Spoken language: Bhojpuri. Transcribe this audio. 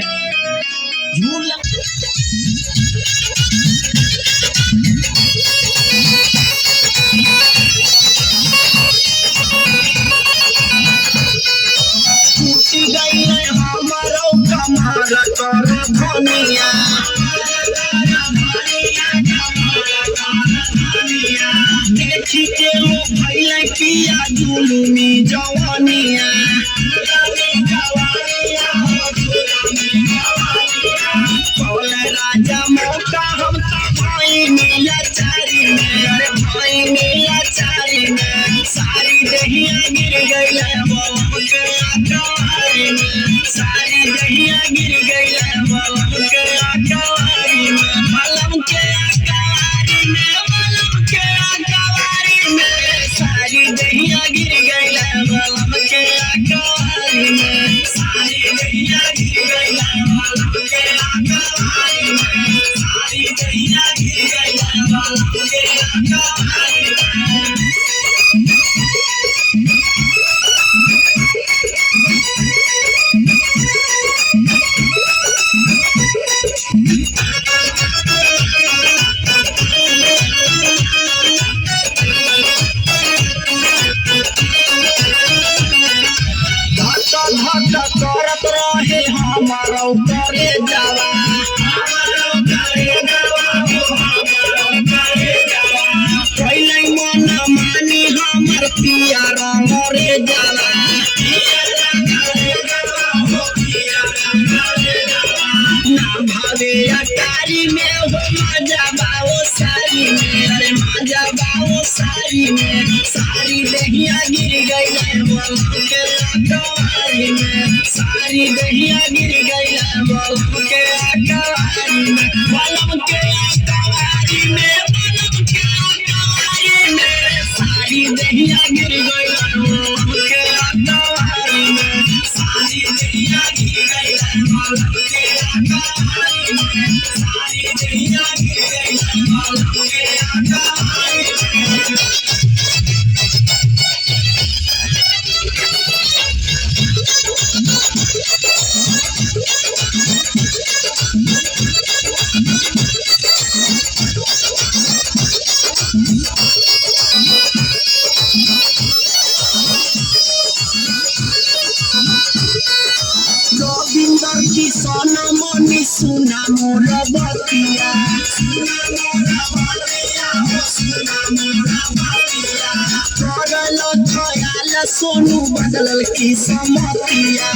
झूला टूटी गई हमारो कमर कर धनिया देखी के लो भैया किया जुलूमी जवानिया राजा मौका हम भाई मिला चारी में अरे भाई मिला चारी में सारी दहिया गिर गई के आकारी में सारी दहिया गिर गई के आकारी में मलम के आकारी में मलम के आकारी में सारी दहिया गिर गई मलम के आकारी में सारी दहिया गिर गई मलम के आकारी में सारी दहिया गिर गई मलम के आकारी में करत रहे हमारो करे जावा पहले मन मानी हमर पिया रंग रे जाला ना भावे अटारी में हो मजा बाओ सारी में अरे मजा बाओ सारी में सारी दहिया गिर गई बोल के आकारी में सारी दहिया गिर गई बोल के आकारी में बलम के आकारी में बलम के आकारी में सारी दहिया गिर गई बोल के आकारी में सारी दहिया गिर गई बोल के आकारी में सारी दहिया गिर गई बोल के आकारी में गोविंदर की सोना मोनी सुना मोर बतिया करल खयाल सोनू बदलल की समतिया